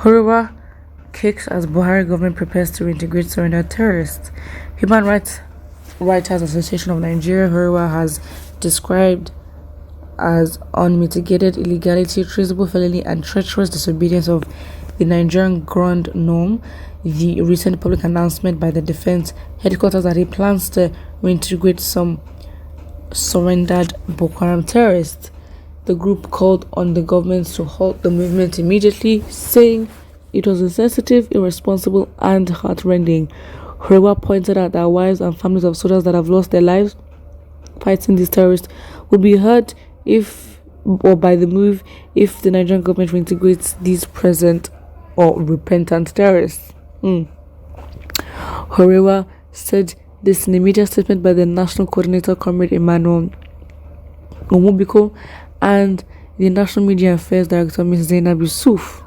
HURIWA kicks as Buhari government prepares to reintegrate surrendered terrorists. Human Rights Writers Association of Nigeria, HURIWA, has described as unmitigated illegality, treasonable felony, and treacherous disobedience of the Nigerian grand norm the recent public announcement by the defense headquarters that it plans to reintegrate some surrendered Boko Haram terrorists. The group called on the government to halt the movement immediately, saying it was insensitive, irresponsible, and heartrending. HURIWA pointed out that wives and families of soldiers that have lost their lives fighting these terrorists would be hurt by the move if the Nigerian government reintegrates these present or repentant terrorists. HURIWA said this in a media statement by the National Coordinator, Comrade Emmanuel Omubiko, and the National Media Affairs Director, Ms. Zainab Yusuf.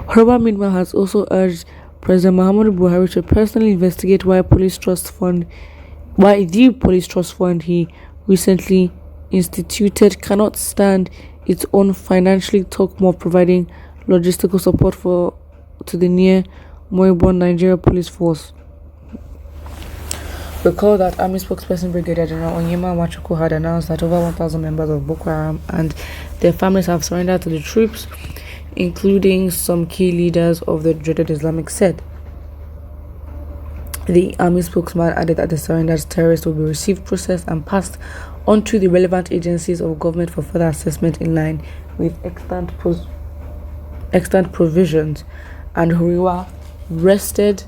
HURIWA, meanwhile, has also urged President Muhammadu Buhari to personally investigate why the police trust fund he recently instituted cannot stand its own financially, talk more providing logistical support to the near moribund Nigeria police force. Recall that Army spokesperson Brigadier General Onyema Nwachukwu had announced that over 1,000 members of Boko Haram and their families have surrendered to the troops, including some key leaders of the dreaded Islamic sect. The Army spokesman added that the surrendered terrorists will be received, processed, and passed on to the relevant agencies of government for further assessment in line with extant provisions. And HURIWA restated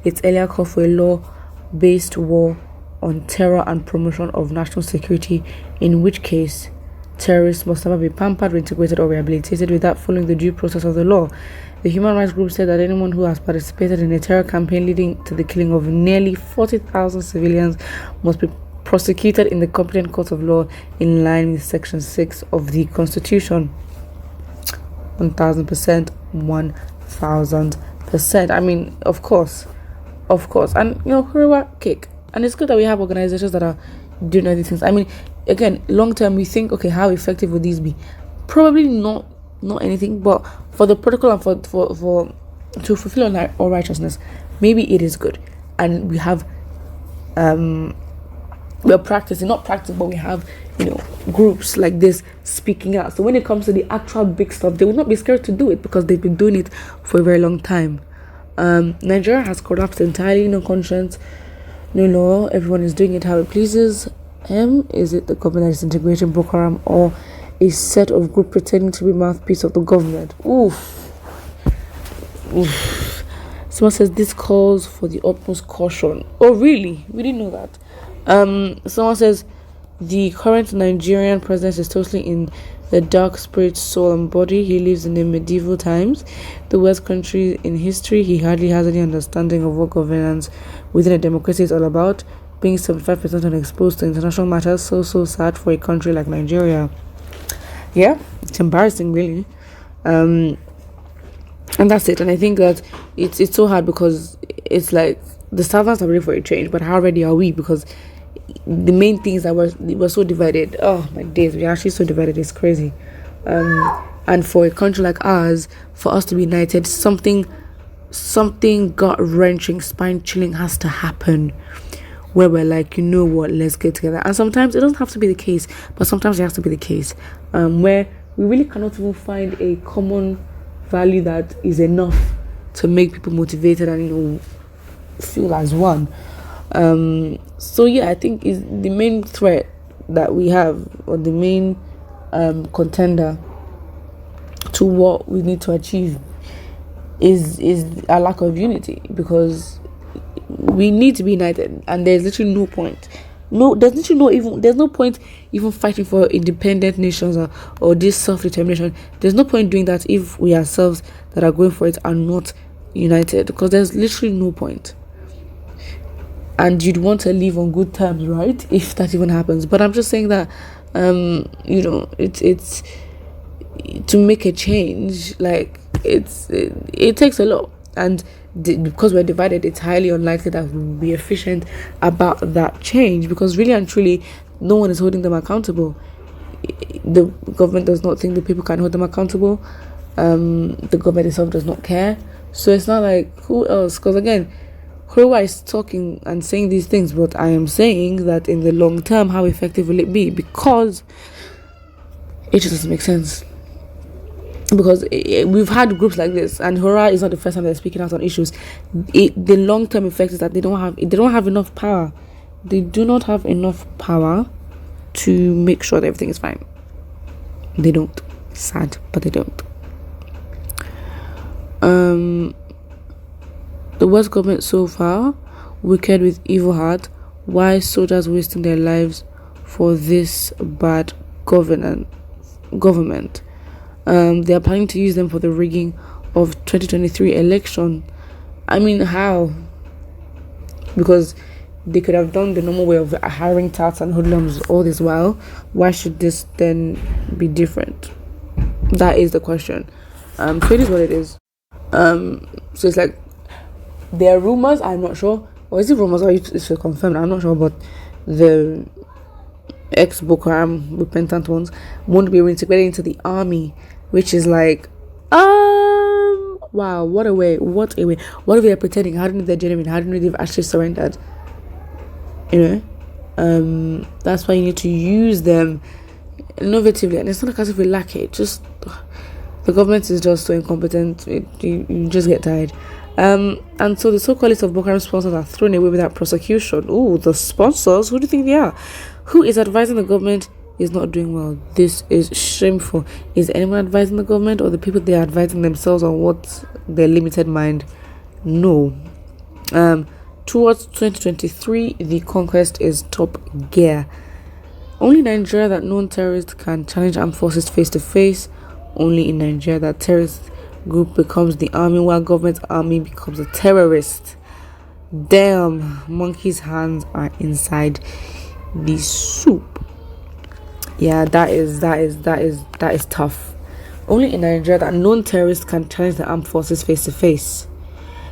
its earlier call for a law-based war on terror and promotion of national security, in which case terrorists must never be pampered, reintegrated, or rehabilitated without following the due process of the law. The human rights group said that anyone who has participated in a terror campaign leading to the killing of nearly 40,000 civilians must be prosecuted in the competent court of law in line with Section 6 of the Constitution. 1,000%, 1,000%. I mean, of course. And, HURIWA kick. And it's good that we have organizations that are doing other things. I mean, again, long term, we think, okay, how effective would these be? Probably not anything, but for the protocol and for to fulfill our righteousness, maybe it is good. And we have we're practicing, not practice, but we have groups like this speaking out. So when it comes to the actual big stuff, they will not be scared to do it because they've been doing it for a very long time. Nigeria has collapsed entirely, no conscience, no law. Everyone is doing it how it pleases. Is it the government that is integrating Boko Haram, or a set of group pretending to be mouthpiece of the government? Oof. Someone says this calls for the utmost caution. Oh, really? We didn't know that. Someone says the current Nigerian president is totally in the dark spirit, soul, and body. He lives in the medieval times, the worst country in history. He hardly has any understanding of what governance within a democracy is all about. Being 75% unexposed to international matters, so sad for a country like Nigeria. Yeah, it's embarrassing, really. And that's it. And I think that it's so hard because it's like the servants are ready for a change, but how ready are we? Because the main things that we're so divided. Oh my days, we're actually so divided. It's crazy. And for a country like ours, for us to be united, something gut-wrenching, spine-chilling has to happen, where we're like, you know what, let's get together. And sometimes it doesn't have to be the case, but sometimes it has to be the case, where we really cannot even find a common value that is enough to make people motivated and feel as one. So yeah, I think is the main threat that we have, or the main contender to what we need to achieve is a lack of unity, because we need to be united, and there's literally no point. There's no point even fighting for independent nations or this self-determination. There's no point doing that if we ourselves that are going for it are not united, because there's literally no point. And you'd want to live on good terms, right? If that even happens. But I'm just saying that, it's to make a change. Like it takes a lot, and because we're divided, it's highly unlikely that we'll be efficient about that change. Because really and truly, no one is holding them accountable. the government does not think the people can hold them accountable. The government itself does not care. So it's not like, who else? Because again, HURIWA is talking and saying these things, but I am saying that in the long term, how effective will it be? Because it just doesn't make sense. Because we've had groups like this, and HURIWA is not the first time they're speaking out on issues. The long-term effect is that they don't have enough power. They do not have enough power to make sure that everything is fine. They don't. Sad, but they don't. The West government so far, wicked with evil heart. Why soldiers wasting their lives for this bad government? They are planning to use them for the rigging of 2023 election. I mean, how? Because they could have done the normal way of hiring touts and hoodlums all this while. Why should this then be different? That is the question. So it is what it is. So it's like, there are rumors, I'm not sure, or is it rumors or it's confirmed, I'm not sure, but the ex-Boko Haram repentant ones won't be reintegrated into the army, which is like, wow, what a way. What if they're pretending? How do you know they're genuine? How do you know they've actually surrendered? That's why you need to use them innovatively, and it's not like as if we lack it. Just the government is just so incompetent. You just get tired. And so the so-called list of Boko Haram sponsors are thrown away without prosecution. Oh, the sponsors? Who do you think they are? Who is advising the government is not doing well? This is shameful. Is anyone advising the government, or the people they are advising themselves on what their limited mind? No. Towards 2023, the conquest is top gear. Only in Nigeria that known terrorists can challenge armed forces face to face. Only in Nigeria that terrorist group becomes the army, while government army becomes a terrorist. Damn, monkey's hands are inside the soup. Yeah, that is tough. Only in Nigeria that known terrorists can challenge the armed forces face to face.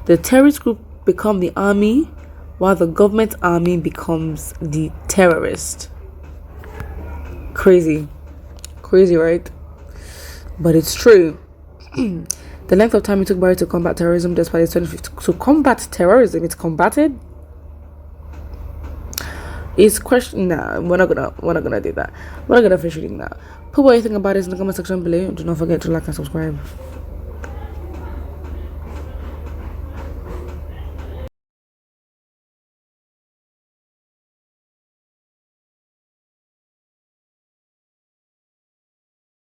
The terrorist group become the army, while the government army becomes the terrorist. Crazy, right? But it's true. The length of time it took Barry to combat terrorism, despite its 2050 to combat terrorism, it's combated. It's question. Nah, we're not gonna do that. We're not gonna finish reading that. Put what you think about this in the comment section below. Do not forget to like and subscribe.